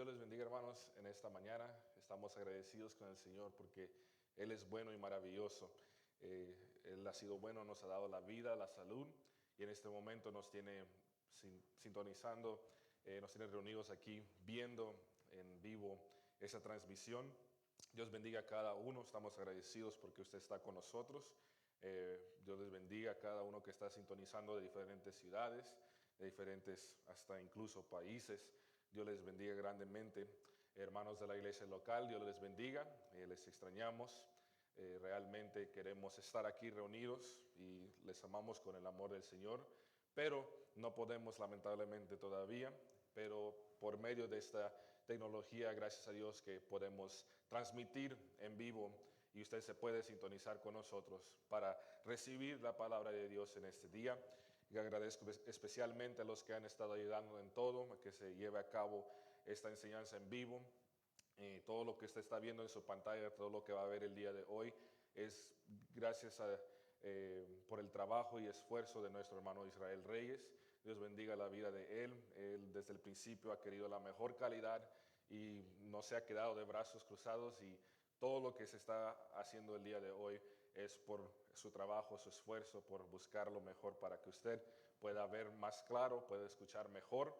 Dios les bendiga, hermanos, en esta mañana. Estamos agradecidos con el Señor porque Él es bueno y maravilloso. Él ha sido bueno, nos ha dado la vida, la salud y en este momento nos tiene sintonizando, nos tiene reunidos aquí viendo en vivo esa transmisión. Dios bendiga a cada uno, estamos agradecidos porque usted está con nosotros. Dios les bendiga a cada uno que está sintonizando de diferentes ciudades, de diferentes hasta incluso países. Dios les bendiga grandemente. Hermanos de la iglesia local, Dios les bendiga. Les extrañamos. Realmente queremos estar aquí reunidos y les amamos con el amor del Señor, pero no podemos lamentablemente todavía, pero por medio de esta tecnología, gracias a Dios que podemos transmitir en vivo y usted se puede sintonizar con nosotros para recibir la palabra de Dios en este día. Y agradezco especialmente a los que han estado ayudando en todo, a que se lleve a cabo esta enseñanza en vivo. Todo lo que usted está viendo en su pantalla, todo lo que va a ver el día de hoy, es gracias por el trabajo y esfuerzo de nuestro hermano Israel Reyes. Dios bendiga la vida de él. Él desde el principio ha querido la mejor calidad y no se ha quedado de brazos cruzados, y todo lo que se está haciendo el día de hoy es por su trabajo, su esfuerzo, por buscar lo mejor para que usted pueda ver más claro, pueda escuchar mejor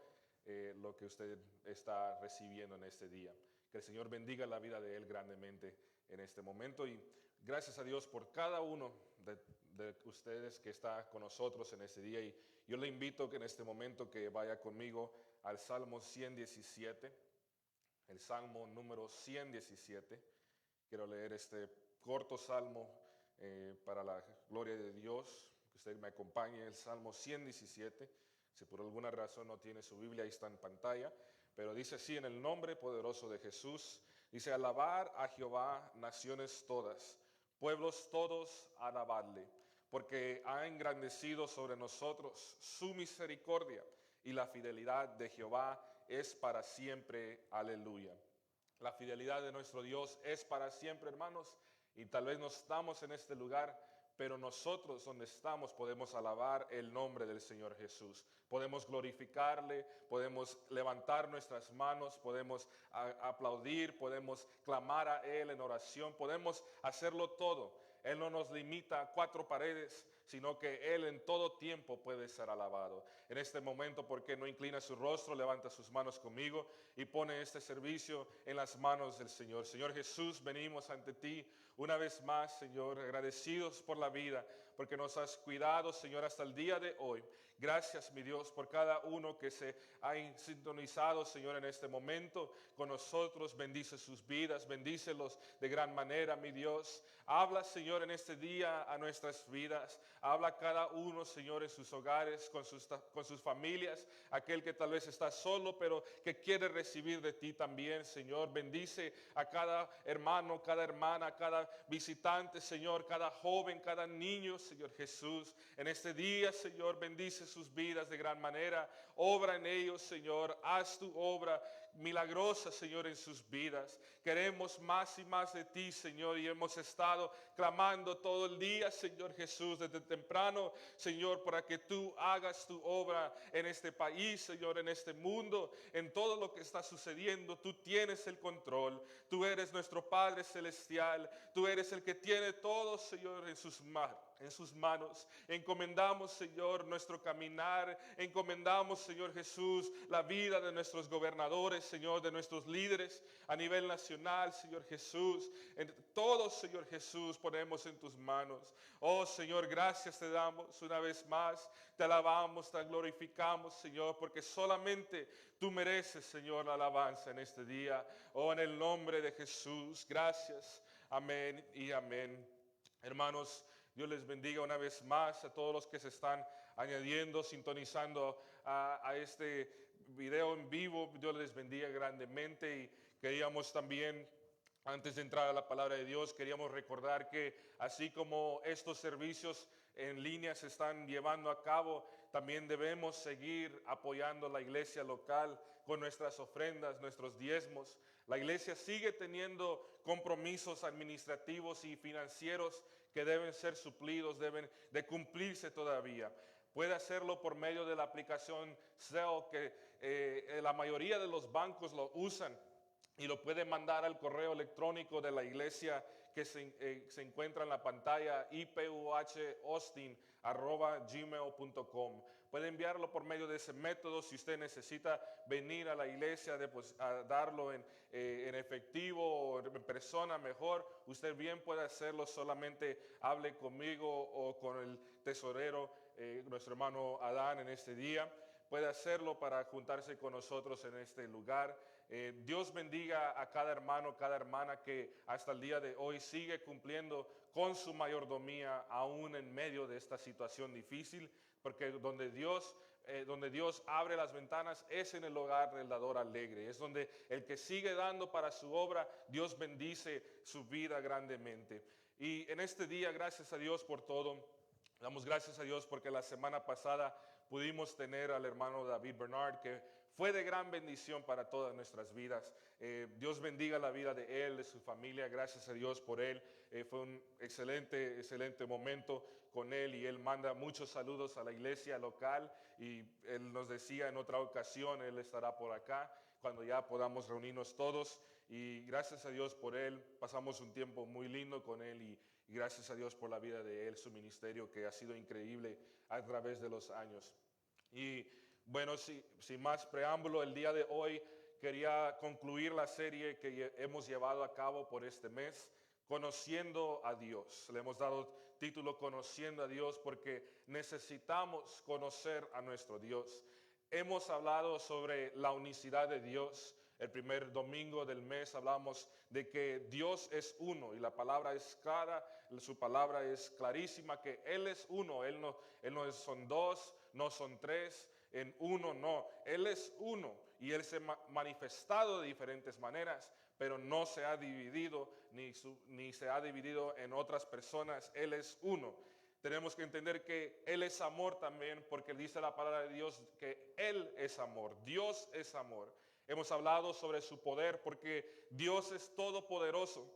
lo que usted está recibiendo en este día. Que el Señor bendiga la vida de él grandemente en este momento, y gracias a Dios por cada uno de ustedes que está con nosotros en este día. Y yo le invito que en este momento que vaya conmigo al Salmo 117, el Salmo número 117. Quiero leer este corto salmo para la gloria de Dios, que usted me acompañe, el Salmo 117. Si por alguna razón no tiene su Biblia, ahí está en pantalla, pero dice así: en el nombre poderoso de Jesús, dice: alabar a Jehová naciones todas, pueblos todos, alabadle, porque ha engrandecido sobre nosotros su misericordia, y la fidelidad de Jehová es para siempre. Aleluya. La fidelidad de nuestro Dios es para siempre, hermanos, y tal vez no estamos en este lugar, pero nosotros donde estamos podemos alabar el nombre del Señor Jesús. Podemos glorificarle, podemos levantar nuestras manos, podemos aplaudir, podemos clamar a Él en oración, podemos hacerlo todo. Él no nos limita a cuatro paredes, sino que Él en todo tiempo puede ser alabado. En este momento, ¿por qué no inclina su rostro, levanta sus manos conmigo y pone este servicio en las manos del Señor? Señor Jesús, venimos ante ti una vez más, Señor, agradecidos por la vida, porque nos has cuidado, Señor, hasta el día de hoy. Gracias, mi Dios, por cada uno que se ha sintonizado, Señor, en este momento con nosotros. Bendice sus vidas, bendícelos de gran manera, mi Dios. Habla, Señor, en este día a nuestras vidas. Habla a cada uno, Señor, en sus hogares, con sus familias. Aquel que tal vez está solo, pero que quiere recibir de ti también, Señor. Bendice a cada hermano, cada hermana, cada visitante, Señor, cada joven, cada niño, Señor Jesús. En este día, Señor, bendice sus vidas de gran manera. Obra en ellos, Señor. Haz tu obra milagrosa, Señor, en sus vidas. Queremos más y más de ti, Señor, y hemos estado clamando todo el día, Señor Jesús, desde temprano, Señor, para que tú hagas tu obra en este país, Señor, en este mundo, en todo lo que está sucediendo. Tú tienes el control. Tú eres nuestro Padre Celestial. Tú eres el que tiene todo, Señor, en sus manos. Encomendamos, Señor, nuestro caminar. Encomendamos, Señor Jesús, la vida de nuestros gobernadores, Señor, de nuestros líderes a nivel nacional, Señor Jesús. En todos, Señor Jesús, ponemos en tus manos. Oh, Señor, gracias te damos una vez más. Te alabamos, te glorificamos, Señor, porque solamente tú mereces, Señor, la alabanza en este día. Oh, en el nombre de Jesús, gracias. Amén y amén. Hermanos, Dios les bendiga una vez más a todos los que se están añadiendo, sintonizando a este video en vivo. Dios les bendiga grandemente, y queríamos también, antes de entrar a la palabra de Dios, queríamos recordar que así como estos servicios en línea se están llevando a cabo, también debemos seguir apoyando a la iglesia local con nuestras ofrendas, nuestros diezmos. La iglesia sigue teniendo compromisos administrativos y financieros que deben ser suplidos, deben de cumplirse todavía. Puede hacerlo por medio de la aplicación Zelle, que la mayoría de los bancos lo usan, y lo puede mandar al correo electrónico de la iglesia que se encuentra en la pantalla, ipuhaustin@gmail.com. Puede enviarlo por medio de ese método. Si usted necesita venir a la iglesia a darlo en efectivo o en persona, mejor. Usted bien puede hacerlo, solamente hable conmigo o con el tesorero, nuestro hermano Adán, en este día. Puede hacerlo para juntarse con nosotros en este lugar. Dios bendiga a cada hermano, cada hermana que hasta el día de hoy sigue cumpliendo con su mayordomía aún en medio de esta situación difícil, porque donde Dios abre las ventanas es en el hogar del dador alegre. Es donde el que sigue dando para su obra, Dios bendice su vida grandemente. Y en este día, gracias a Dios por todo. Damos gracias a Dios porque la semana pasada pudimos tener al hermano David Bernard, que fue de gran bendición para todas nuestras vidas. Dios bendiga la vida de él, de su familia. Gracias a Dios por él. Fue un excelente momento con él, y él manda muchos saludos a la iglesia local, y él nos decía en otra ocasión, él estará por acá cuando ya podamos reunirnos todos. Y gracias a Dios por él. Pasamos un tiempo muy lindo con él, y gracias a Dios por la vida de él, su ministerio que ha sido increíble a través de los años. Y bueno, sin más preámbulo, el día de hoy quería concluir la serie que hemos llevado a cabo por este mes, Conociendo a Dios. Le hemos dado título Conociendo a Dios porque necesitamos conocer a nuestro Dios. Hemos hablado sobre la unicidad de Dios. El primer domingo del mes hablamos de que Dios es uno, y la palabra es clara, su palabra es clarísima, que Él es uno. Él no son dos, no son tres, en uno no. Él es uno, y Él se ha manifestado de diferentes maneras, pero no se ha dividido ni se ha dividido en otras personas. Él es uno. Tenemos que entender que Él es amor también, porque dice la palabra de Dios que Él es amor, Dios es amor. Hemos hablado sobre su poder porque Dios es todopoderoso.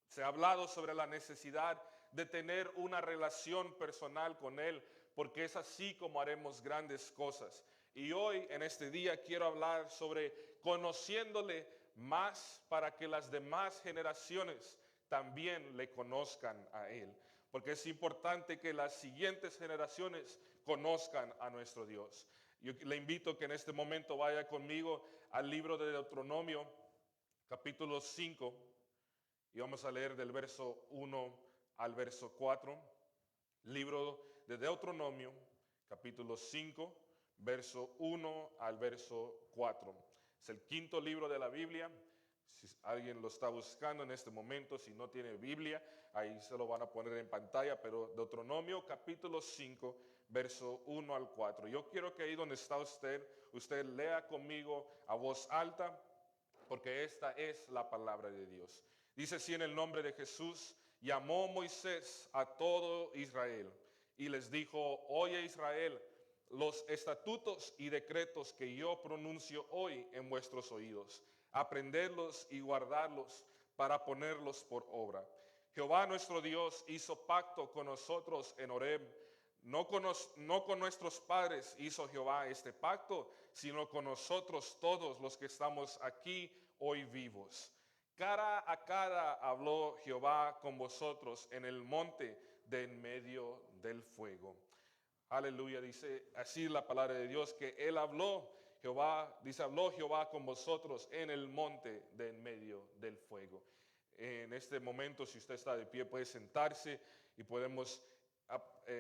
Se ha hablado sobre la necesidad de tener una relación personal con Él, porque es así como haremos grandes cosas. Y hoy, en este día, quiero hablar sobre conociéndole más para que las demás generaciones también le conozcan a Él. Porque es importante que las siguientes generaciones conozcan a nuestro Dios. Yo le invito que en este momento vaya conmigo al libro de Deuteronomio, capítulo 5, y vamos a leer del verso 1 al verso 4. Libro de Deuteronomio, capítulo 5, verso 1 al verso 4. Es el quinto libro de la Biblia. Si alguien lo está buscando en este momento, si no tiene Biblia, ahí se lo van a poner en pantalla, pero Deuteronomio capítulo 5, verso 1 al 4. Yo quiero que ahí donde está usted lea conmigo a voz alta, porque esta es la palabra de Dios. Dice así en el nombre de Jesús: llamó Moisés a todo Israel y les dijo: oye Israel, los estatutos y decretos que yo pronuncio hoy en vuestros oídos, aprendedlos y guardarlos para ponerlos por obra. Jehová nuestro Dios hizo pacto con nosotros en Horeb. No con nuestros padres hizo Jehová este pacto, sino con nosotros todos los que estamos aquí hoy vivos. Cara a cara habló Jehová con vosotros en el monte de en medio del fuego. Aleluya, dice así la palabra de Dios, que Él habló, habló Jehová con vosotros en el monte de en medio del fuego. En este momento, si usted está de pie, puede sentarse y podemos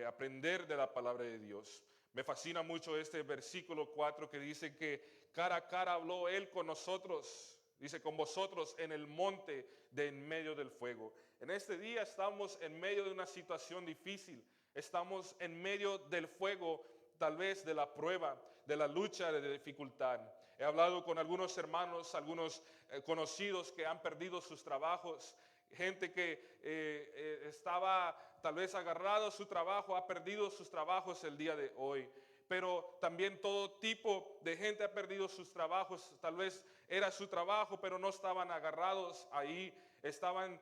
aprender de la palabra de Dios. Me fascina mucho este versículo 4 que dice que cara a cara habló Él con nosotros. Dice, con vosotros en el monte de en medio del fuego. En este día estamos en medio de una situación difícil. Estamos en medio del fuego, tal vez de la prueba, de la lucha, de dificultad. He hablado con algunos hermanos, algunos conocidos que han perdido sus trabajos. Gente que estaba tal vez agarrado a su trabajo, ha perdido sus trabajos el día de hoy. Pero también todo tipo de gente ha perdido sus trabajos. Tal vez era su trabajo, pero no estaban agarrados ahí. Estaban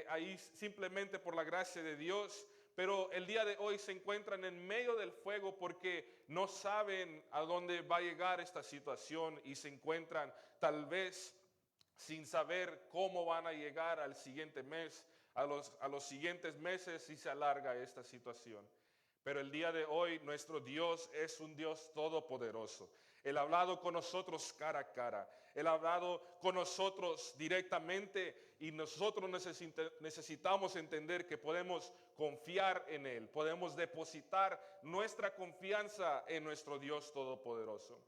ahí simplemente por la gracia de Dios. pero el día de hoy se encuentran en medio del fuego porque no saben a dónde va a llegar esta situación y se encuentran tal vez sin saber cómo van a llegar al siguiente mes, a los siguientes meses si se alarga esta situación. Pero el día de hoy nuestro Dios es un Dios todopoderoso. Él ha hablado con nosotros cara a cara. Él ha hablado con nosotros directamente y nosotros necesitamos entender que podemos confiar en Él. Podemos depositar nuestra confianza en nuestro Dios todopoderoso.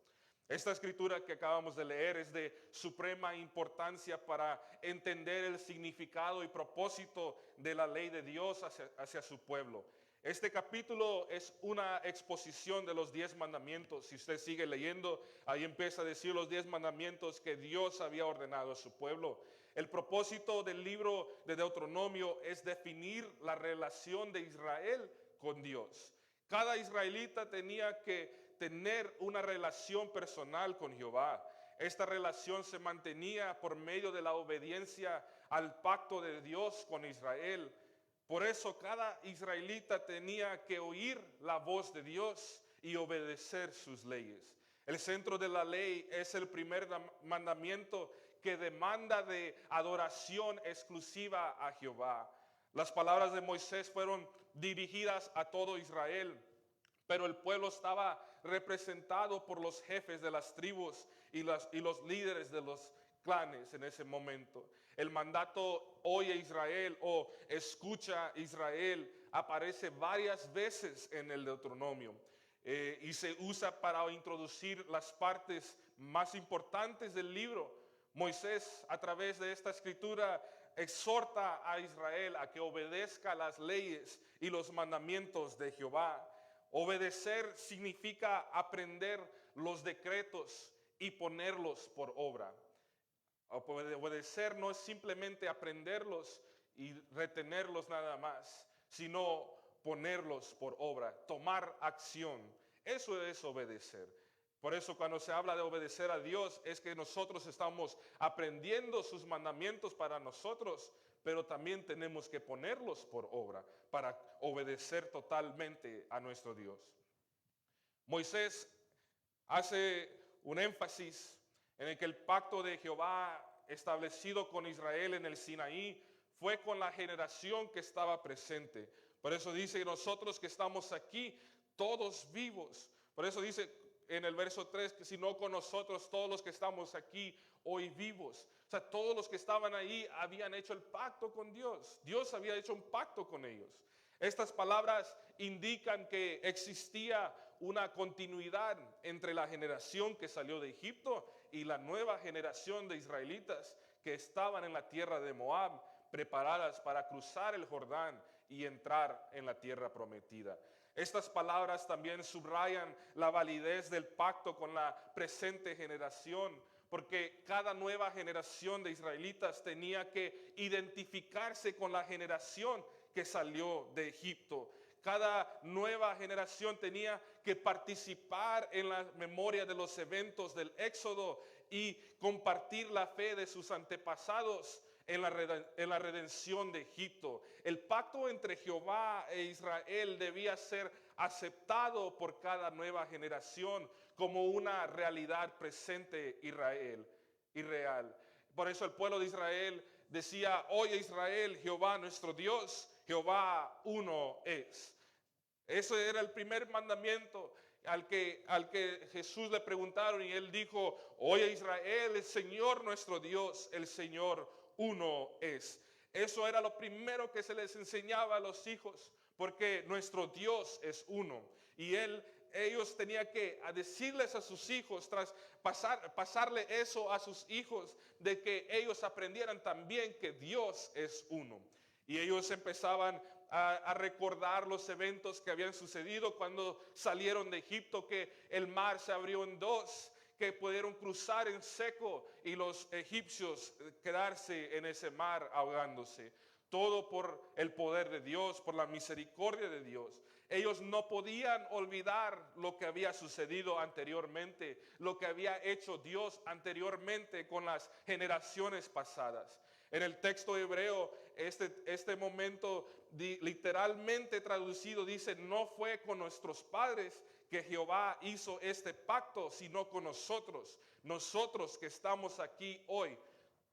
Esta escritura que acabamos de leer es de suprema importancia para entender el significado y propósito de la ley de Dios hacia su pueblo. Este capítulo es una exposición de los 10 mandamientos. Si usted sigue leyendo, ahí empieza a decir los 10 mandamientos que Dios había ordenado a su pueblo. El propósito del libro de Deuteronomio es definir la relación de Israel con Dios. Cada israelita tenía que tener una relación personal con Jehová. Esta relación se mantenía por medio de la obediencia al pacto de Dios con Israel. Por eso cada israelita tenía que oír la voz de Dios y obedecer sus leyes. El centro de la ley es el primer mandamiento que demanda de adoración exclusiva a Jehová. Las palabras de Moisés fueron dirigidas a todo Israel, pero el pueblo estaba representado por los jefes de las tribus y los líderes de los clanes en ese momento. El mandato oye Israel o escucha Israel aparece varias veces en el Deuteronomio y se usa para introducir las partes más importantes del libro. Moisés, a través de esta escritura, exhorta a Israel a que obedezca las leyes y los mandamientos de Jehová. Obedecer significa aprender los decretos y ponerlos por obra. Obedecer no es simplemente aprenderlos y retenerlos nada más, sino ponerlos por obra, tomar acción. Eso es obedecer. Por eso cuando se habla de obedecer a Dios es que nosotros estamos aprendiendo sus mandamientos para nosotros, pero también tenemos que ponerlos por obra para obedecer totalmente a nuestro Dios. Moisés hace un énfasis en el que el pacto de Jehová establecido con Israel en el Sinaí fue con la generación que estaba presente. Por eso dice nosotros que estamos aquí todos vivos. Por eso dice en el verso 3 que si no con nosotros todos los que estamos aquí hoy vivos. O sea, todos los que estaban ahí habían hecho el pacto con Dios. Dios había hecho un pacto con ellos. Estas palabras indican que existía una continuidad entre la generación que salió de Egipto y la nueva generación de israelitas que estaban en la tierra de Moab, preparadas para cruzar el Jordán y entrar en la tierra prometida. Estas palabras también subrayan la validez del pacto con la presente generación, porque cada nueva generación de israelitas tenía que identificarse con la generación que salió de Egipto. Cada nueva generación tenía que participar en la memoria de los eventos del Éxodo y compartir la fe de sus antepasados en la redención de Egipto. El pacto entre Jehová e Israel debía ser aceptado por cada nueva generación como una realidad presente y real. Por eso el pueblo de Israel decía: oye Israel, Jehová nuestro Dios, Jehová uno es. Ese era el primer mandamiento al que Jesús le preguntaron y él dijo: oye Israel, el Señor nuestro Dios, el Señor uno es. Eso era lo primero que se les enseñaba a los hijos, porque nuestro Dios es uno. Y ellos tenían que decirles a sus hijos, tras pasarle eso a sus hijos, de que ellos aprendieran también que Dios es uno. Y ellos empezaban a recordar los eventos que habían sucedido cuando salieron de Egipto, que el mar se abrió en dos, que pudieron cruzar en seco y los egipcios quedarse en ese mar ahogándose. Todo por el poder de Dios, por la misericordia de Dios. Ellos no podían olvidar lo que había sucedido anteriormente, lo que había hecho Dios anteriormente con las generaciones pasadas. En el texto hebreo, este momento literalmente traducido dice, no fue con nuestros padres que Jehová hizo este pacto, sino con nosotros. Nosotros que estamos aquí hoy,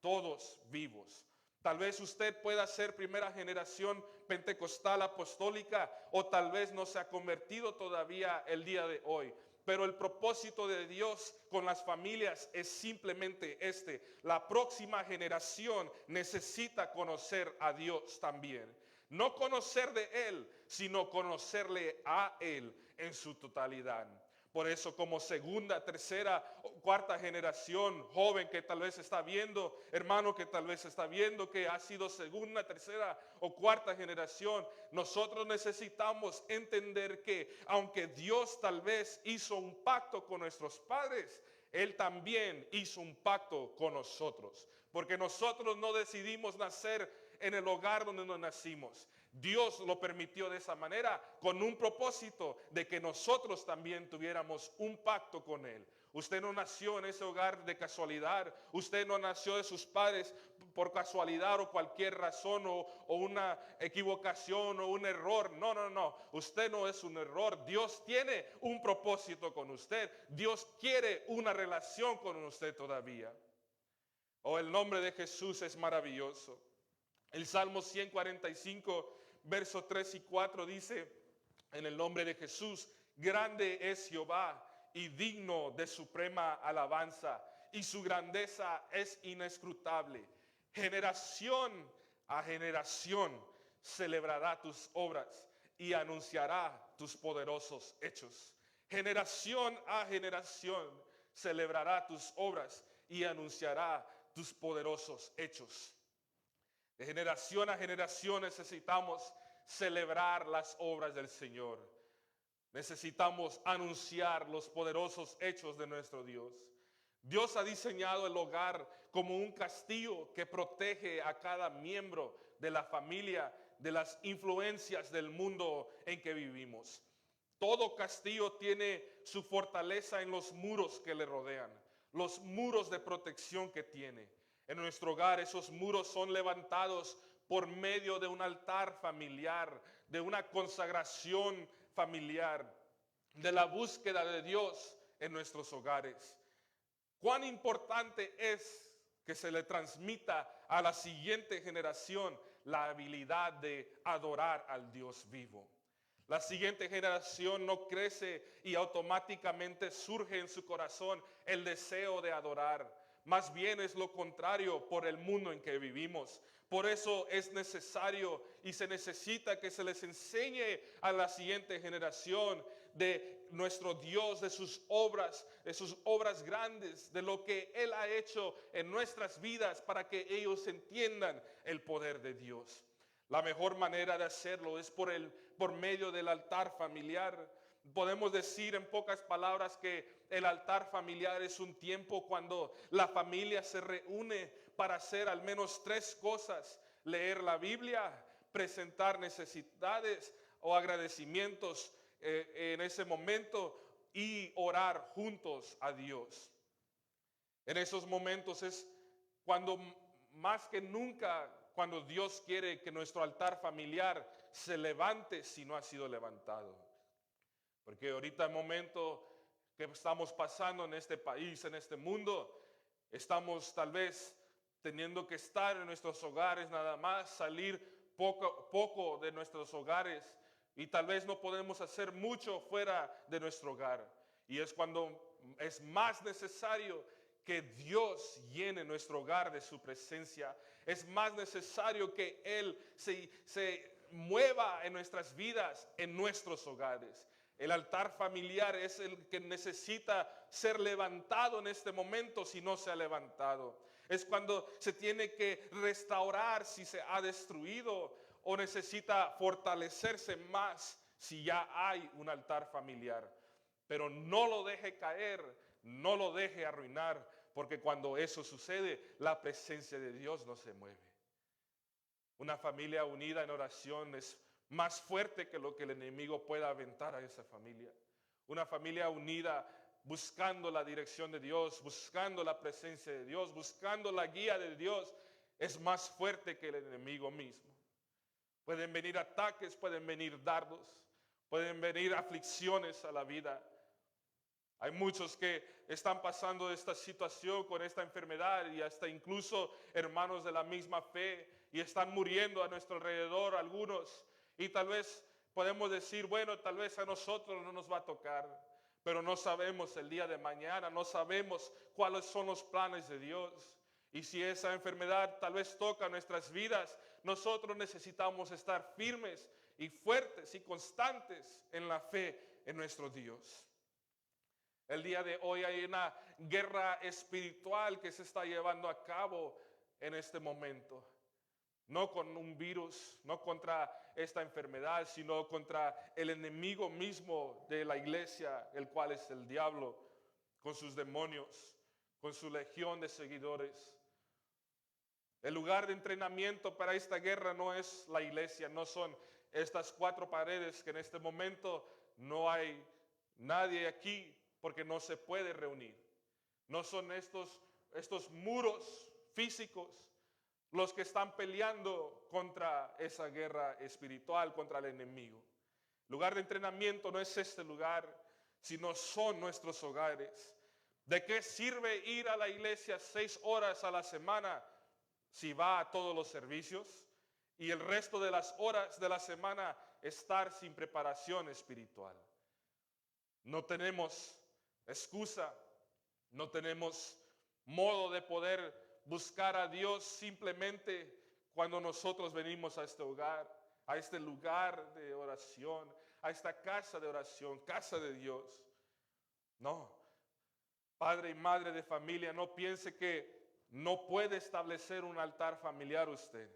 todos vivos. Tal vez usted pueda ser primera generación pentecostal apostólica o tal vez no se ha convertido todavía el día de hoy. Pero el propósito de Dios con las familias es simplemente este. La próxima generación necesita conocer a Dios también. No conocer de Él, sino conocerle a Él en su totalidad. Por eso como segunda, tercera o cuarta generación, joven que tal vez está viendo, hermano que tal vez está viendo que ha sido segunda, tercera o cuarta generación, nosotros necesitamos entender que aunque Dios tal vez hizo un pacto con nuestros padres, Él también hizo un pacto con nosotros. Porque nosotros no decidimos nacer en el hogar donde nos nacimos. Dios lo permitió de esa manera con un propósito de que nosotros también tuviéramos un pacto con Él. Usted no nació en ese hogar de casualidad. Usted no nació de sus padres por casualidad o cualquier razón o una equivocación o un error. No, no, no. Usted no es un error. Dios tiene un propósito con usted. Dios quiere una relación con usted todavía. Oh, el nombre de Jesús es maravilloso. El Salmo 145, versos 3 y 4 dice, en el nombre de Jesús, grande es Jehová y digno de suprema alabanza, y su grandeza es inescrutable. Generación a generación celebrará tus obras y anunciará tus poderosos hechos. Generación a generación celebrará tus obras y anunciará tus poderosos hechos. De generación a generación necesitamos celebrar las obras del Señor. Necesitamos anunciar los poderosos hechos de nuestro Dios. Dios ha diseñado el hogar como un castillo que protege a cada miembro de la familia de las influencias del mundo en que vivimos. Todo castillo tiene su fortaleza en los muros que le rodean, los muros de protección que tiene. En nuestro hogar esos muros son levantados por medio de un altar familiar, de una consagración familiar, de la búsqueda de Dios en nuestros hogares. Cuán importante es que se le transmita a la siguiente generación la habilidad de adorar al Dios vivo. La siguiente generación no crece y automáticamente surge en su corazón el deseo de adorar. Más bien es lo contrario por el mundo en que vivimos. Por eso es necesario y se necesita que se les enseñe a la siguiente generación de nuestro Dios, de sus obras grandes, de lo que Él ha hecho en nuestras vidas para que ellos entiendan el poder de Dios. La mejor manera de hacerlo es por medio del altar familiar. Podemos decir en pocas palabras que el altar familiar es un tiempo cuando la familia se reúne para hacer al menos tres cosas: leer la Biblia, presentar necesidades o agradecimientos en ese momento y orar juntos a Dios. En esos momentos es cuando más que nunca, cuando Dios quiere que nuestro altar familiar se levante si no ha sido levantado. Porque ahorita el momento que estamos pasando en este país, en este mundo, estamos tal vez teniendo que estar en nuestros hogares nada más, salir poco de nuestros hogares y tal vez no podemos hacer mucho fuera de nuestro hogar. Y es cuando es más necesario que Dios llene nuestro hogar de su presencia. Es más necesario que Él se mueva en nuestras vidas, en nuestros hogares. El altar familiar es el que necesita ser levantado en este momento si no se ha levantado. Es cuando se tiene que restaurar si se ha destruido o necesita fortalecerse más si ya hay un altar familiar. Pero no lo deje caer, no lo deje arruinar, porque cuando eso sucede, la presencia de Dios no se mueve. Una familia unida en oración es más fuerte que lo que el enemigo pueda aventar a esa familia. Una familia unida buscando la dirección de Dios, buscando la presencia de Dios, buscando la guía de Dios, es más fuerte que el enemigo mismo. Pueden venir ataques, pueden venir dardos, pueden venir aflicciones a la vida. Hay muchos que están pasando esta situación con esta enfermedad y hasta incluso hermanos de la misma fe y están muriendo a nuestro alrededor algunos. Y tal vez podemos decir, bueno, tal vez a nosotros no nos va a tocar, pero no sabemos el día de mañana, no sabemos cuáles son los planes de Dios. Y si esa enfermedad tal vez toca nuestras vidas, nosotros necesitamos estar firmes y fuertes y constantes en la fe en nuestro Dios. El día de hoy hay una guerra espiritual que se está llevando a cabo en este momento. No con un virus, no contra esta enfermedad, sino contra el enemigo mismo de la iglesia, el cual es el diablo, con sus demonios, con su legión de seguidores. El lugar de entrenamiento para esta guerra no es la iglesia, no son estas 4 paredes que en este momento no hay nadie aquí porque no se puede reunir. No son estos muros físicos los que están peleando contra esa guerra espiritual, contra el enemigo. El lugar de entrenamiento no es este lugar, sino son nuestros hogares. ¿De qué sirve ir a la iglesia 6 horas a la semana si va a todos los servicios y el resto de las horas de la semana estar sin preparación espiritual? No tenemos excusa, no tenemos modo de poder buscar a Dios simplemente cuando nosotros venimos a este hogar, a este lugar de oración, a esta casa de oración, casa de Dios. No, padre y madre de familia, no piense que no puede establecer un altar familiar usted,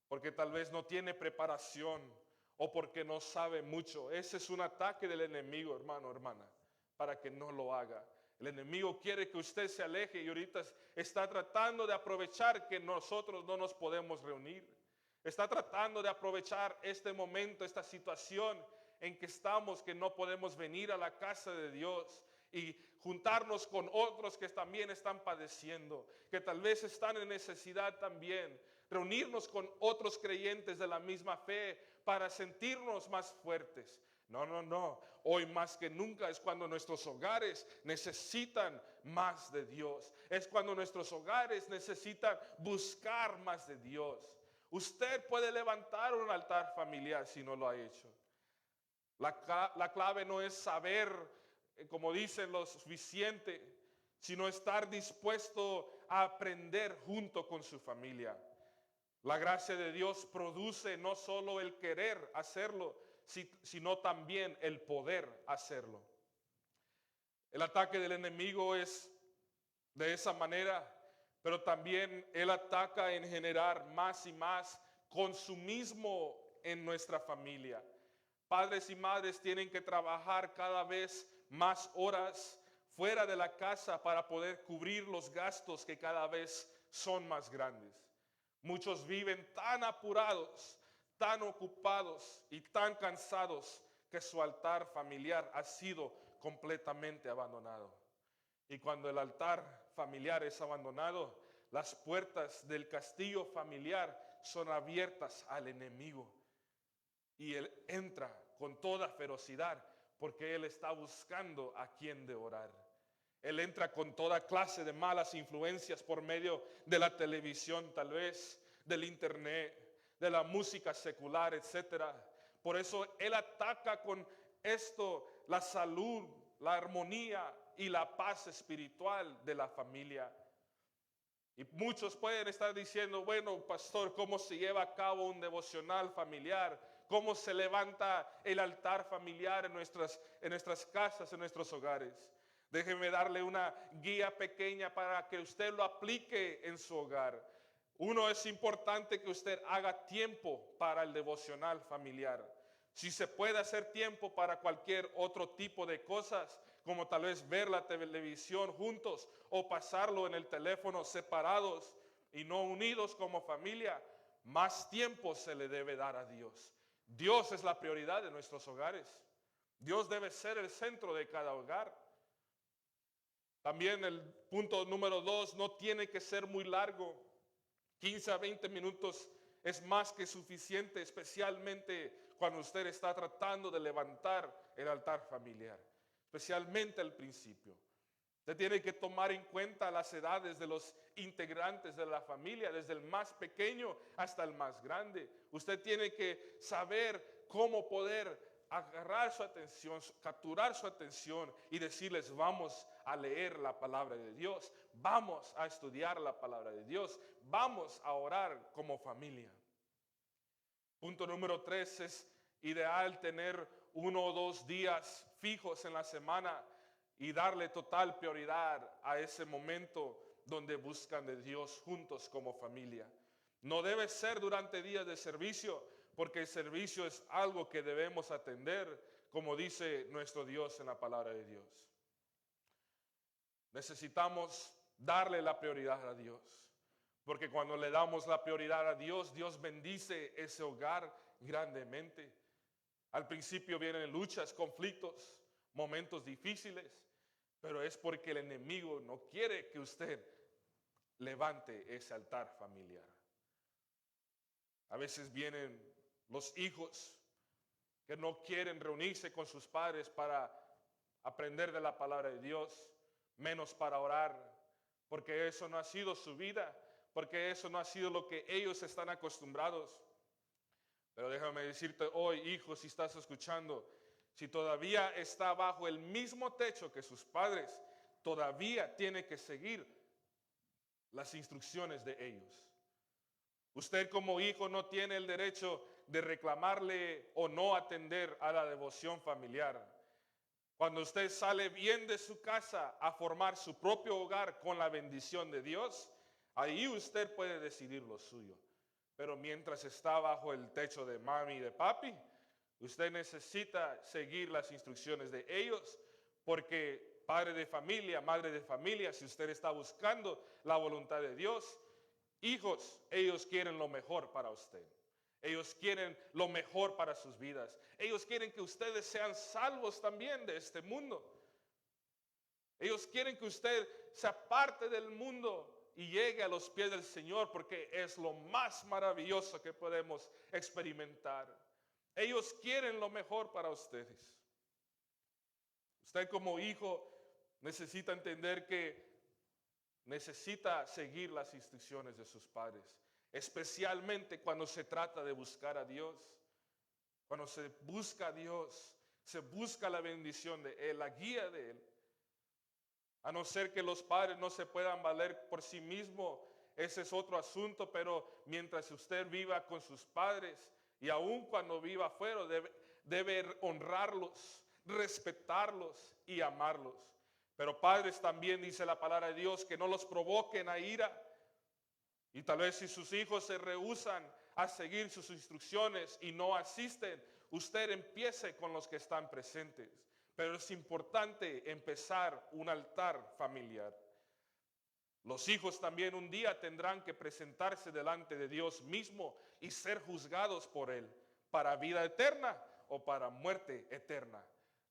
porque tal vez no tiene preparación o porque no sabe mucho. Ese es un ataque del enemigo, hermano, hermana, para que no lo haga. El enemigo quiere que usted se aleje y ahorita está tratando de aprovechar que nosotros no nos podemos reunir. Está tratando de aprovechar este momento, esta situación en que estamos, que no podemos venir a la casa de Dios y juntarnos con otros que también están padeciendo, que tal vez están en necesidad también. Reunirnos con otros creyentes de la misma fe para sentirnos más fuertes. No, no, no. Hoy más que nunca es cuando nuestros hogares necesitan más de Dios. Es cuando nuestros hogares necesitan buscar más de Dios. Usted puede levantar un altar familiar si no lo ha hecho. La clave no es saber, como dicen lo suficiente, sino estar dispuesto a aprender junto con su familia. La gracia de Dios produce no solo el querer hacerlo, sino también el poder hacerlo. El ataque del enemigo es de esa manera, pero también él ataca en generar más y más consumismo en nuestra familia. Padres y madres tienen que trabajar cada vez más horas fuera de la casa para poder cubrir los gastos que cada vez son más grandes. Muchos viven tan apurados, tan ocupados y tan cansados que su altar familiar ha sido completamente abandonado. Y cuando el altar familiar es abandonado, las puertas del castillo familiar son abiertas al enemigo. Y él entra con toda ferocidad porque él está buscando a quien devorar. Él entra con toda clase de malas influencias por medio de la televisión, tal vez, del internet, de la música secular, etc. Por eso él ataca con esto la salud, la armonía y la paz espiritual de la familia. Y muchos pueden estar diciendo, bueno, pastor, ¿cómo se lleva a cabo un devocional familiar? ¿Cómo se levanta el altar familiar en nuestras casas, en nuestros hogares? Déjeme darle una guía pequeña para que usted lo aplique en su hogar. Uno, es importante que usted haga tiempo para el devocional familiar. Si se puede hacer tiempo para cualquier otro tipo de cosas, como tal vez ver la televisión juntos o pasarlo en el teléfono separados y no unidos como familia, más tiempo se le debe dar a Dios. Dios es la prioridad de nuestros hogares. Dios debe ser el centro de cada hogar. También el punto número 2, no tiene que ser muy largo. 15 a 20 minutos es más que suficiente, especialmente cuando usted está tratando de levantar el altar familiar, especialmente al principio. Usted tiene que tomar en cuenta las edades de los integrantes de la familia, desde el más pequeño hasta el más grande. Usted tiene que saber cómo poder agarrar su atención, capturar su atención y decirles: vamos a leer la palabra de Dios, vamos a estudiar la palabra de Dios, vamos a orar como familia. Punto número 3, es ideal tener 1 o 2 días fijos en la semana y darle total prioridad a ese momento donde buscan de Dios juntos como familia. No debe ser durante días de servicio, porque el servicio es algo que debemos atender, como dice nuestro Dios en la palabra de Dios. Necesitamos darle la prioridad a Dios, porque cuando le damos la prioridad a Dios, Dios bendice ese hogar grandemente. Al principio vienen luchas, conflictos, momentos difíciles, pero es porque el enemigo no quiere que usted levante ese altar familiar. A veces vienen los hijos que no quieren reunirse con sus padres para aprender de la palabra de Dios, menos para orar, porque eso no ha sido su vida, porque eso no ha sido lo que ellos están acostumbrados. Pero déjame decirte hoy, hijo, si estás escuchando, si todavía está bajo el mismo techo que sus padres, todavía tiene que seguir las instrucciones de ellos. Usted como hijo no tiene el derecho de reclamarle o no atender a la devoción familiar. Cuando usted sale bien de su casa a formar su propio hogar con la bendición de Dios, ahí usted puede decidir lo suyo. Pero mientras está bajo el techo de mami y de papi, usted necesita seguir las instrucciones de ellos, porque padre de familia, madre de familia, si usted está buscando la voluntad de Dios, hijos, ellos quieren lo mejor para usted. Ellos quieren lo mejor para sus vidas. Ellos quieren que ustedes sean salvos también de este mundo. Ellos quieren que usted sea parte del mundo y llegue a los pies del Señor, porque es lo más maravilloso que podemos experimentar. Ellos quieren lo mejor para ustedes. Usted como hijo necesita entender que necesita seguir las instrucciones de sus padres, especialmente cuando se trata de buscar a Dios. Cuando se busca a Dios, se busca la bendición de Él, la guía de Él. A no ser que los padres no se puedan valer por sí mismos, ese es otro asunto, pero mientras usted viva con sus padres y aun cuando viva afuera, debe honrarlos, respetarlos y amarlos. Pero padres, también dice la palabra de Dios, que no los provoquen a ira. Y tal vez si sus hijos se rehúsan a seguir sus instrucciones y no asisten, usted empiece con los que están presentes. Pero es importante empezar un altar familiar. Los hijos también un día tendrán que presentarse delante de Dios mismo y ser juzgados por Él, para vida eterna o para muerte eterna.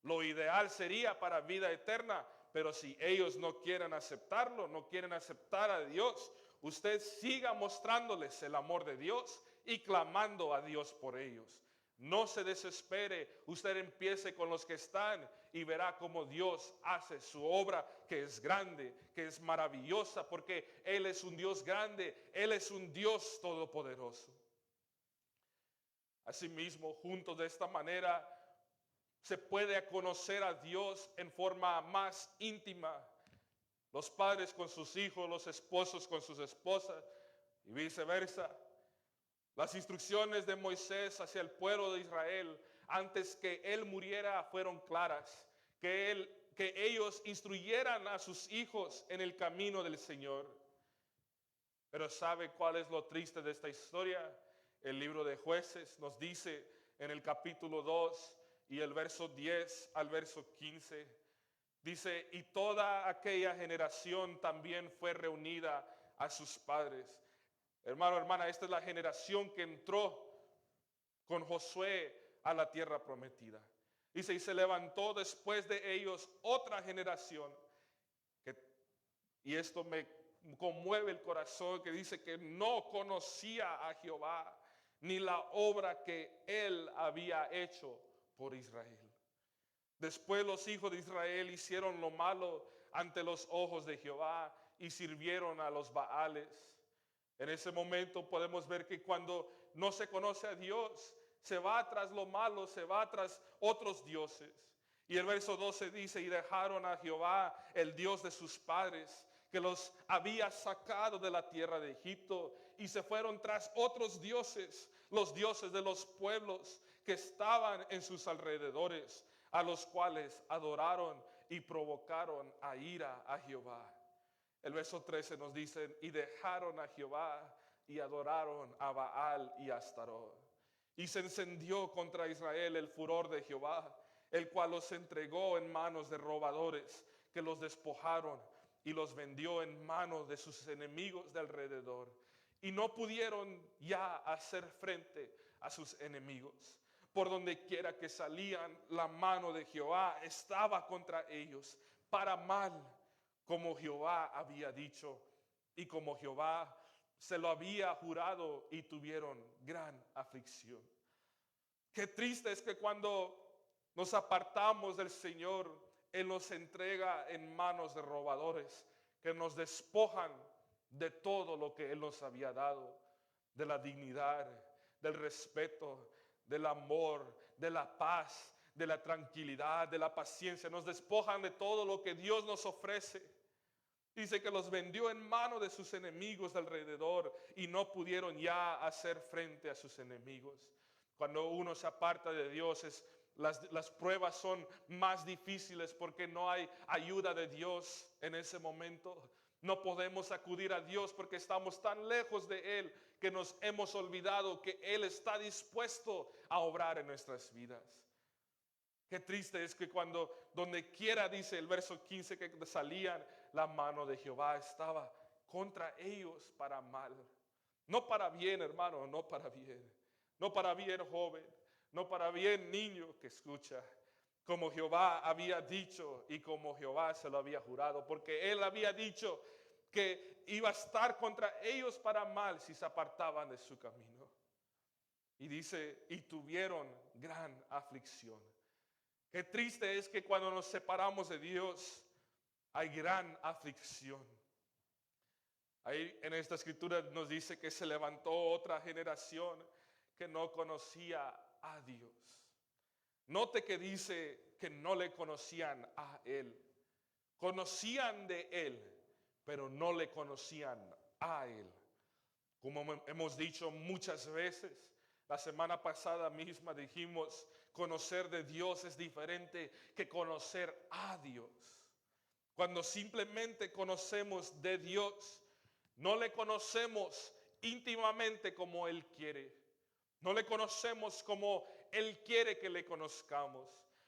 Lo ideal sería para vida eterna, pero si ellos no quieren aceptarlo, no quieren aceptar a Dios, usted siga mostrándoles el amor de Dios y clamando a Dios por ellos. No se desespere, usted empiece con los que están y verá cómo Dios hace su obra, que es grande, que es maravillosa, porque Él es un Dios grande, Él es un Dios todopoderoso. Asimismo, juntos de esta manera, se puede conocer a Dios en forma más íntima. Los padres con sus hijos, los esposos con sus esposas y viceversa. Las instrucciones de Moisés hacia el pueblo de Israel antes que él muriera fueron claras. Que ellos instruyeran a sus hijos en el camino del Señor. Pero ¿sabe cuál es lo triste de esta historia? El libro de Jueces nos dice en el capítulo 2 y el verso 10 al verso 15, dice: y toda aquella generación también fue reunida a sus padres. Hermano, hermana, esta es la generación que entró con Josué a la tierra prometida. Dice: y se levantó después de ellos otra generación. Y esto me conmueve el corazón, que dice que no conocía a Jehová ni la obra que él había hecho por Israel. Después los hijos de Israel hicieron lo malo ante los ojos de Jehová y sirvieron a los Baales. En ese momento podemos ver que cuando no se conoce a Dios, se va tras lo malo, se va tras otros dioses. Y el verso 12 dice, y dejaron a Jehová, el Dios de sus padres, que los había sacado de la tierra de Egipto, y se fueron tras otros dioses, los dioses de los pueblos que estaban en sus alrededores, a los cuales adoraron y provocaron a ira a Jehová. El verso 13 nos dice, y dejaron a Jehová y adoraron a Baal y a Astarot. Y se encendió contra Israel el furor de Jehová, el cual los entregó en manos de robadores, que los despojaron y los vendió en manos de sus enemigos de alrededor. Y no pudieron ya hacer frente a sus enemigos. Por donde quiera que salían, la mano de Jehová estaba contra ellos, para mal, como Jehová había dicho, y como Jehová se lo había jurado, y tuvieron gran aflicción. Qué triste es que cuando nos apartamos del Señor, Él nos entrega en manos de robadores, que nos despojan de todo lo que Él nos había dado, de la dignidad, del respeto, del amor, de la paz, de la tranquilidad, de la paciencia. Nos despojan de todo lo que Dios nos ofrece. Dice que los vendió en mano de sus enemigos de alrededor y no pudieron ya hacer frente a sus enemigos. Cuando uno se aparta de Dios, las pruebas son más difíciles porque no hay ayuda de Dios en ese momento. No podemos acudir a Dios porque estamos tan lejos de Él que nos hemos olvidado que Él está dispuesto a obrar en nuestras vidas. Qué triste es que cuando donde quiera, dice el verso 15, que salían, la mano de Jehová estaba contra ellos para mal. No para bien, hermano, no para bien. No para bien, joven. No para bien, niño que escucha. Como Jehová había dicho y como Jehová se lo había jurado. Porque Él había dicho que iba a estar contra ellos para mal si se apartaban de su camino. Y dice, y tuvieron gran aflicción. Qué triste es que cuando nos separamos de Dios hay gran aflicción. Ahí en esta escritura nos dice que se levantó otra generación que no conocía a Dios. Note que dice que no le conocían a Él. Conocían de Él, pero no le conocían a Él. Como hemos dicho muchas veces, la semana pasada misma dijimos, conocer de Dios es diferente que conocer a Dios. Cuando simplemente conocemos de Dios, no le conocemos íntimamente como Él quiere. No le conocemos como Él quiere que le conozcamos.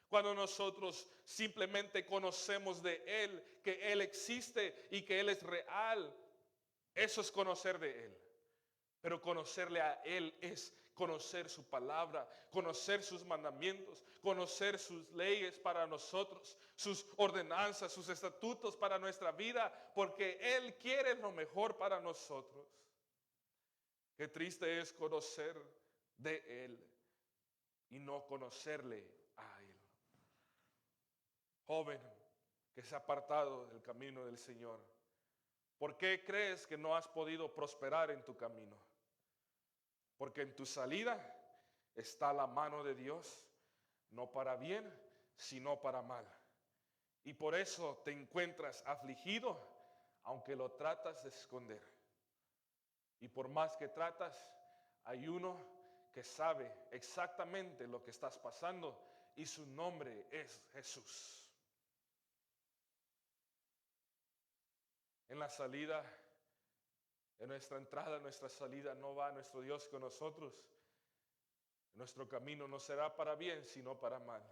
Cuando nosotros simplemente conocemos de Él, que Él existe y que Él es real, eso es conocer de Él. Pero conocerle a Él es conocer su palabra, conocer sus mandamientos, conocer sus leyes para nosotros, sus ordenanzas, sus estatutos para nuestra vida, porque Él quiere lo mejor para nosotros. Qué triste es conocer de Él y no conocerle a Él. Joven que se ha apartado del camino del Señor, ¿por qué crees que no has podido prosperar en tu camino? Porque en tu salida está la mano de Dios, no para bien, sino para mal. Y por eso te encuentras afligido, aunque lo tratas de esconder. Y por más que tratas, hay uno que sabe exactamente lo que estás pasando y su nombre es Jesús. En la salida, en nuestra entrada, en nuestra salida, no va nuestro Dios con nosotros. Nuestro camino no será para bien, sino para mal.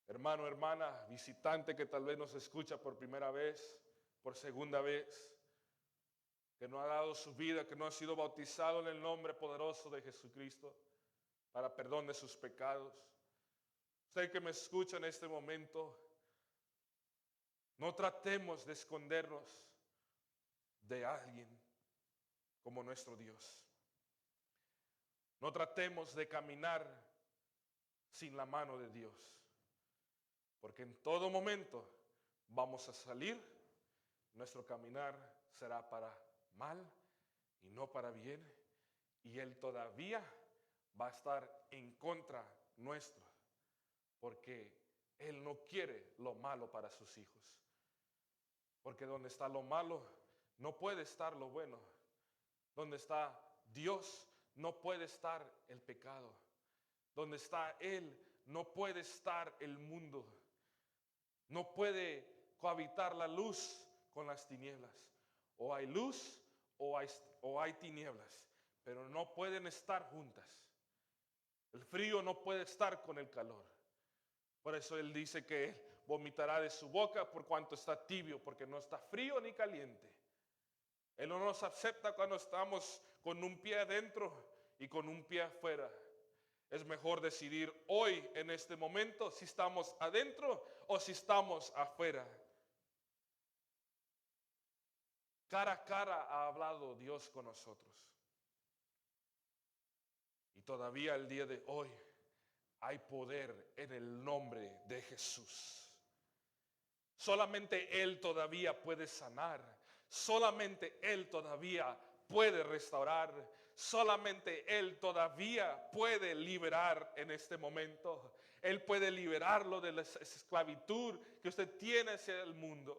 Hermano, hermana, visitante que tal vez nos escucha por primera vez, por segunda vez, que no ha dado su vida, que no ha sido bautizado en el nombre poderoso de Jesucristo para perdón de sus pecados. Usted que me escucha en este momento, No tratemos de escondernos de alguien como nuestro Dios. No tratemos de caminar sin la mano de Dios, porque en todo momento vamos a salir, nuestro caminar será para mal y no para bien, y Él todavía va a estar en contra nuestro, porque Él no quiere lo malo para sus hijos. Porque donde está lo malo, no puede estar lo bueno. Donde está Dios, no puede estar el pecado. Donde está Él, no puede estar el mundo. No puede cohabitar la luz con las tinieblas. O hay luz o hay tinieblas, pero no pueden estar juntas. El frío no puede estar con el calor. Por eso Él dice que Él vomitará de su boca por cuanto está tibio, porque no está frío ni caliente. Él no nos acepta cuando estamos con un pie adentro y con un pie afuera. Es mejor decidir hoy, en este momento, si estamos adentro o si estamos afuera. Cara a cara ha hablado Dios con nosotros. Y todavía el día de hoy hay poder en el nombre de Jesús. Solamente Él todavía puede sanar. Solamente Él todavía puede restaurar. Solamente Él todavía puede liberar en este momento. Él puede liberarlo de la esclavitud que usted tiene hacia el mundo.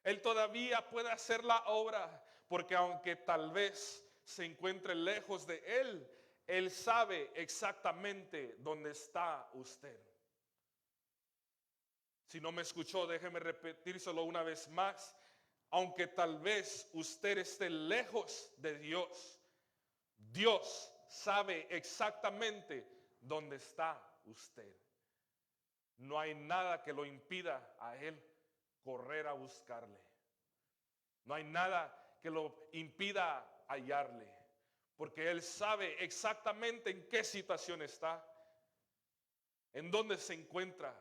Él todavía puede hacer la obra, porque aunque tal vez se encuentre lejos de Él, Él sabe exactamente dónde está usted. Si no me escuchó, déjeme repetírselo una vez más. Aunque tal vez usted esté lejos de Dios, Dios sabe exactamente dónde está usted. No hay nada que lo impida a Él correr a buscarle. No hay nada que lo impida hallarle, porque Él sabe exactamente en qué situación está, en dónde se encuentra,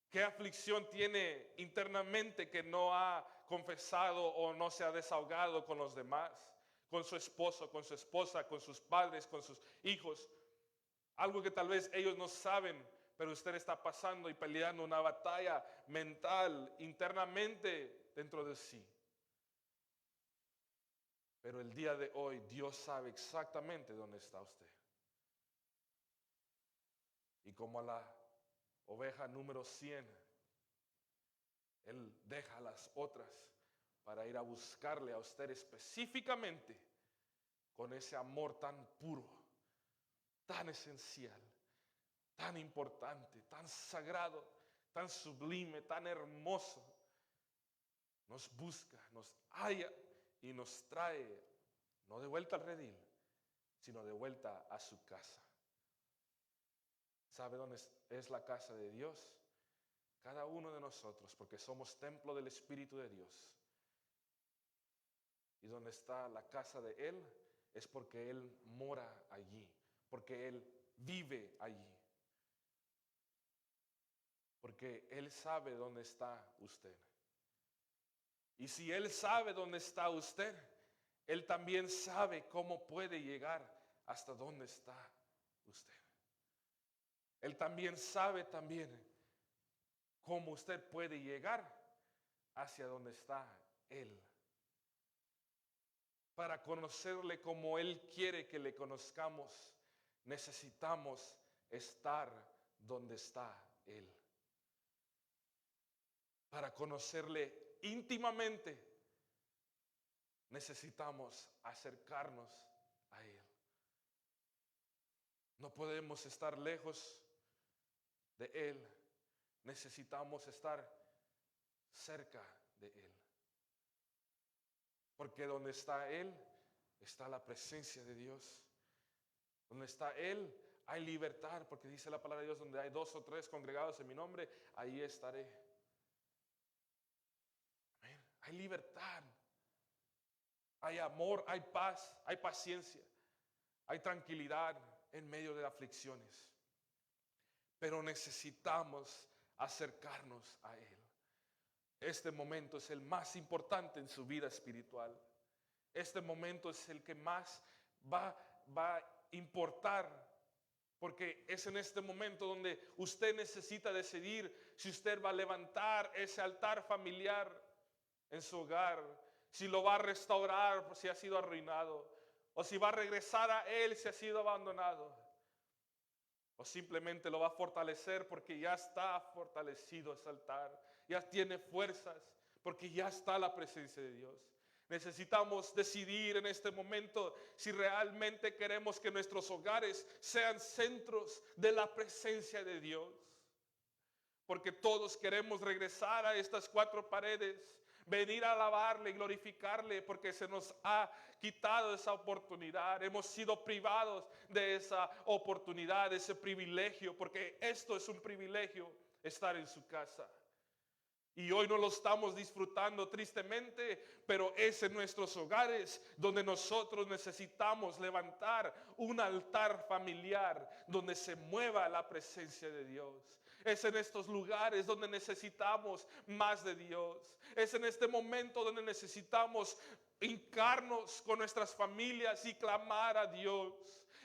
qué aflicción tiene internamente que no ha confesado o no se ha desahogado con los demás, con su esposo, con su esposa, con sus padres, con sus hijos. Algo que tal vez ellos no saben, pero usted está pasando y peleando una batalla mental internamente dentro de sí. Pero el día de hoy Dios sabe exactamente dónde está usted. Y como a la oveja número 100, Él deja a las otras para ir a buscarle a usted específicamente con ese amor tan puro, tan esencial, tan importante, tan sagrado, tan sublime, tan hermoso. Nos busca, nos halla y nos trae, no de vuelta al redil, sino de vuelta a su casa. ¿Sabe dónde es la casa de Dios? Cada uno de nosotros, porque somos templo del Espíritu de Dios. Y donde está la casa de Él es porque Él mora allí, porque Él vive allí. Porque Él sabe dónde está usted. Y si Él sabe dónde está usted, Él también sabe cómo puede llegar hasta dónde está usted. Él también sabe cómo usted puede llegar hacia donde está Él. Para conocerle como Él quiere que le conozcamos, necesitamos estar donde está Él. Para conocerle íntimamente, necesitamos acercarnos a Él. No podemos estar lejos de Él. Necesitamos estar cerca de Él. Porque donde está Él, está la presencia de Dios. Donde está Él, hay libertad, porque dice la palabra de Dios, donde hay 2 o 3 congregados en mi nombre, ahí estaré. Amén. Hay libertad, hay amor, hay paz, hay paciencia, hay tranquilidad en medio de aflicciones. Pero necesitamos acercarnos a Él. Este momento es el más importante en su vida espiritual. Este momento es el que más va a importar, porque es en este momento donde usted necesita decidir si usted va a levantar ese altar familiar en su hogar, si lo va a restaurar por si ha sido arruinado, o si va a regresar a él si ha sido abandonado, o simplemente lo va a fortalecer porque ya está fortalecido ese altar, ya tiene fuerzas porque ya está la presencia de Dios. Necesitamos decidir en este momento si realmente queremos que nuestros hogares sean centros de la presencia de Dios. Porque todos queremos regresar a estas cuatro paredes, venir a alabarle y glorificarle, porque se nos ha quitado esa oportunidad. Hemos sido privados de esa oportunidad, de ese privilegio, porque esto es un privilegio, estar en su casa. Y hoy no lo estamos disfrutando tristemente, pero es en nuestros hogares donde nosotros necesitamos levantar un altar familiar donde se mueva la presencia de Dios. Es en estos lugares donde necesitamos más de Dios. Es en este momento donde necesitamos hincarnos con nuestras familias y clamar a Dios.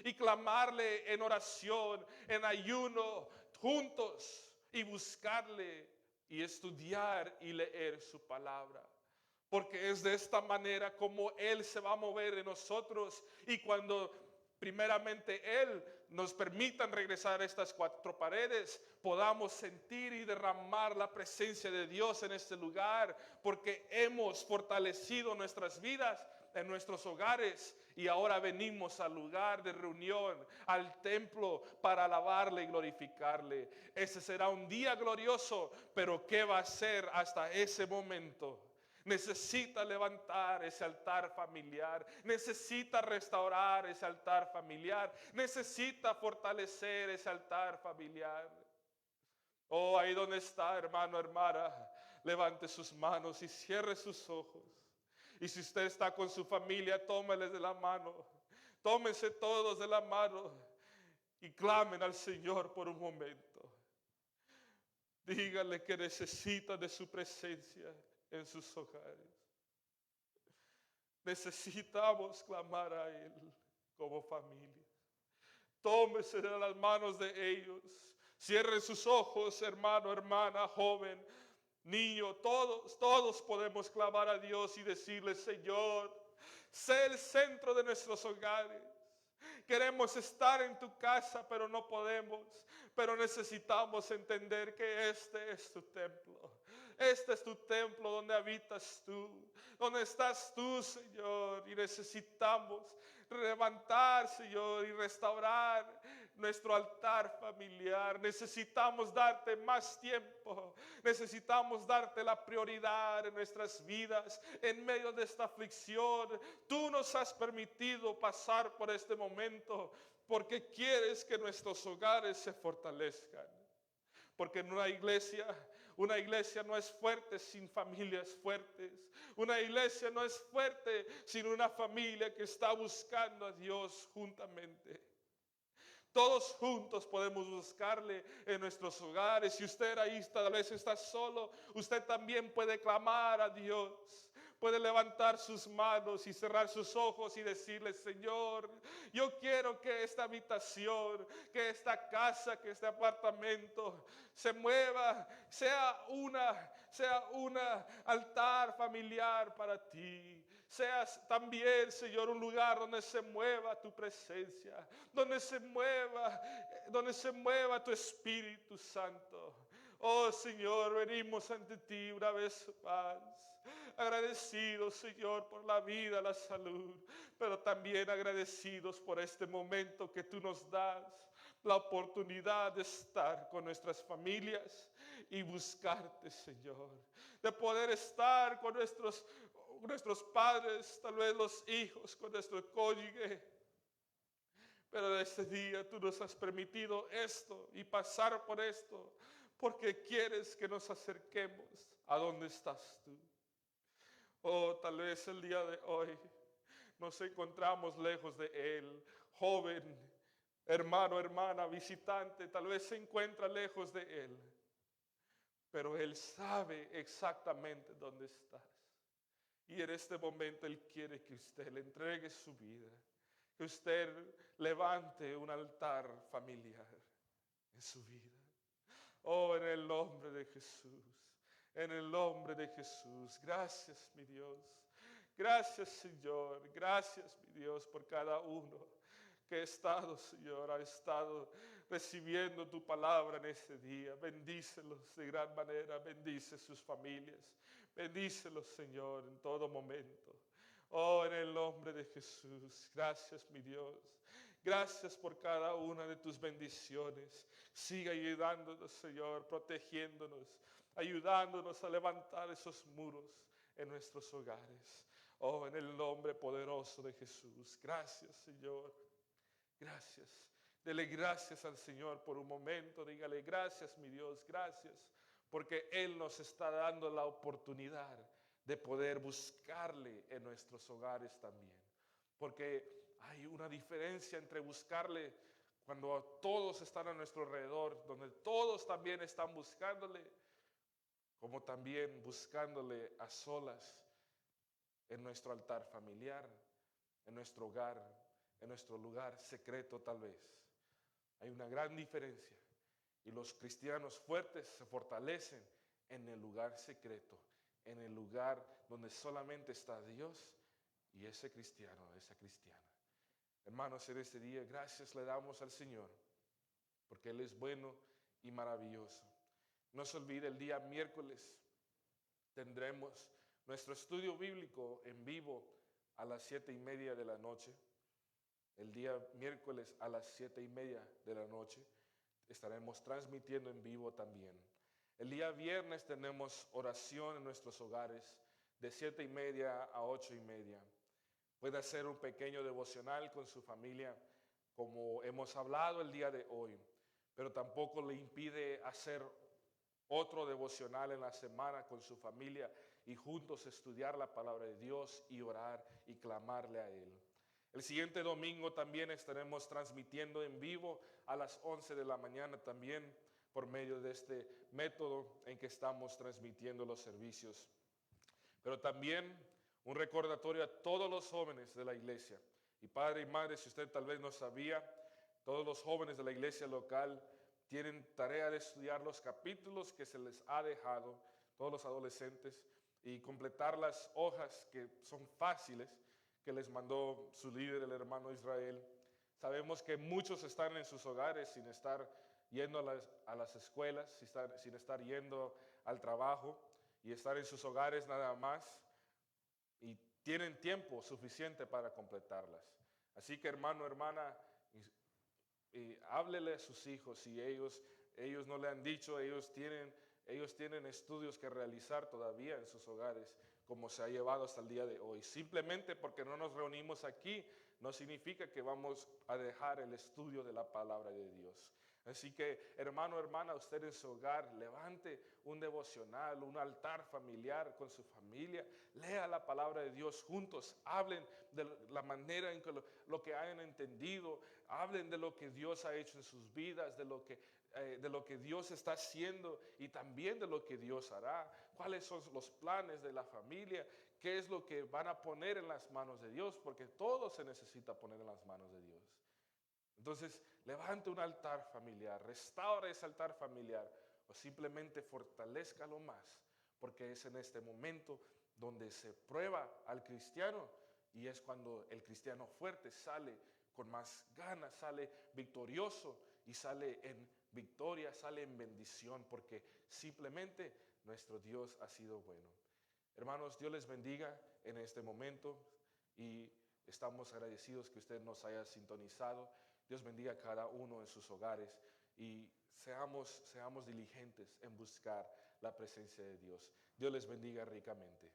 Y clamarle en oración, en ayuno, juntos, y buscarle y estudiar y leer su palabra. Porque es de esta manera como Él se va a mover en nosotros. Y cuando primeramente Él nos permitan regresar a estas cuatro paredes, podamos sentir y derramar la presencia de Dios en este lugar, porque hemos fortalecido nuestras vidas en nuestros hogares y ahora venimos al lugar de reunión, al templo, para alabarle y glorificarle. Ese será un día glorioso, pero ¿qué va a ser hasta ese momento? Necesita levantar ese altar familiar, necesita restaurar ese altar familiar, necesita fortalecer ese altar familiar. Oh, ahí donde está, hermano, hermana, levante sus manos y cierre sus ojos. Y si usted está con su familia, tómeles de la mano, tómense todos de la mano y clamen al Señor por un momento. Díganle que necesitan de su presencia en sus hogares. Necesitamos clamar a Él como familia. Tómese de las manos de ellos. Cierren sus ojos, hermano, hermana, joven, niño. Todos podemos clamar a Dios y decirle: Señor, sé el centro de nuestros hogares. Queremos estar en tu casa, pero no podemos. Pero necesitamos entender que este es tu templo. Este es tu templo donde habitas tú, donde estás tú, Señor. Y necesitamos levantar, Señor, y restaurar nuestro altar familiar. Necesitamos darte más tiempo. Necesitamos darte la prioridad en nuestras vidas. En medio de esta aflicción, tú nos has permitido pasar por este momento porque quieres que nuestros hogares se fortalezcan. Porque en una iglesia no es fuerte sin familias fuertes. Una iglesia no es fuerte sin una familia que está buscando a Dios juntamente. Todos juntos podemos buscarle en nuestros hogares. Si usted ahí tal vez está solo, usted también puede clamar a Dios. Puede levantar sus manos y cerrar sus ojos y decirle: Señor, yo quiero que esta habitación, que esta casa, que este apartamento se mueva, sea un altar familiar para ti. Seas también, Señor, un lugar donde se mueva tu presencia, donde se mueva tu Espíritu Santo. Oh, Señor, venimos ante ti una vez más, agradecidos, Señor, por la vida, la salud, pero también agradecidos por este momento que tú nos das, la oportunidad de estar con nuestras familias y buscarte, Señor, de poder estar con nuestros padres, tal vez los hijos, con nuestro cónyuge. Pero este día tú nos has permitido esto y pasar por esto porque quieres que nos acerquemos a donde estás tú. Oh, tal vez el día de hoy nos encontramos lejos de Él. Joven, hermano, hermana, visitante, tal vez se encuentra lejos de Él. pero Él sabe exactamente dónde estás. Y en este momento Él quiere que usted le entregue su vida, que usted levante un altar familiar en su vida. Oh, en el nombre de Jesús, en el nombre de Jesús. Gracias, mi Dios. Gracias, Señor. Gracias, mi Dios, por cada uno que ha estado, Señor, ha estado recibiendo tu palabra en este día. Bendícelos de gran manera. Bendice sus familias. Bendícelos, Señor, en todo momento. Oh, en el nombre de Jesús. Gracias, mi Dios. Gracias por cada una de tus bendiciones. Siga ayudándonos, Señor, protegiéndonos, ayudándonos a levantar esos muros en nuestros hogares. Oh, en el nombre poderoso de Jesús. Gracias, Señor. Gracias. Dele gracias al Señor por un momento. Dígale gracias, mi Dios, gracias. Porque Él nos está dando la oportunidad de poder buscarle en nuestros hogares también. Porque hay una diferencia entre buscarle cuando todos están a nuestro alrededor, donde todos también están buscándole, como también buscándole a solas en nuestro altar familiar, en nuestro hogar, en nuestro lugar secreto tal vez. Hay una gran diferencia y los cristianos fuertes se fortalecen en el lugar secreto, en el lugar donde solamente está Dios y ese cristiano, esa cristiana. Hermanos, en este día gracias le damos al Señor porque Él es bueno y maravilloso. No se olvide, el día miércoles tendremos nuestro estudio bíblico en vivo a las 7:30 de la noche. El día miércoles a las 7:30 de la noche estaremos transmitiendo en vivo también. El día viernes tenemos oración en nuestros hogares de 7:30 a 8:30. Puede hacer un pequeño devocional con su familia como hemos hablado el día de hoy, pero tampoco le impide hacer otro devocional en la semana con su familia y juntos estudiar la palabra de Dios y orar y clamarle a Él. El siguiente domingo también estaremos transmitiendo en vivo a las 11 de la mañana también por medio de este método en que estamos transmitiendo los servicios. Pero también un recordatorio a todos los jóvenes de la iglesia. Y padre y madre, si usted tal vez no sabía, todos los jóvenes de la iglesia local tienen tarea de estudiar los capítulos que se les ha dejado, todos los adolescentes, y completar las hojas que son fáciles, que les mandó su líder, el hermano Israel. Sabemos que muchos están en sus hogares sin estar yendo a las escuelas, sin estar yendo al trabajo y estar en sus hogares nada más y tienen tiempo suficiente para completarlas. Así que hermano, hermana, háblele a sus hijos si ellos no le han dicho, ellos tienen estudios que realizar todavía en sus hogares, como se ha llevado hasta el día de hoy. Simplemente porque no nos reunimos aquí, no significa que vamos a dejar el estudio de la palabra de Dios. Así que, hermano, hermana, usted en su hogar, levante un devocional, un altar familiar con su familia, lea la palabra de Dios juntos, hablen de la manera en que lo que hayan entendido, hablen de lo que Dios ha hecho en sus vidas, de lo que Dios está haciendo y también de lo que Dios hará. ¿Cuáles son los planes de la familia? ¿Qué es lo que van a poner en las manos de Dios? Porque todo se necesita poner en las manos de Dios. Entonces, levante un altar familiar, restaure ese altar familiar o simplemente fortalézcalo más, porque es en este momento donde se prueba al cristiano y es cuando el cristiano fuerte sale con más ganas, sale victorioso y sale en victoria, sale en bendición, porque simplemente nuestro Dios ha sido bueno. Hermanos, Dios les bendiga en este momento y estamos agradecidos que usted nos haya sintonizado. Dios bendiga a cada uno en sus hogares y seamos diligentes en buscar la presencia de Dios. Dios les bendiga ricamente.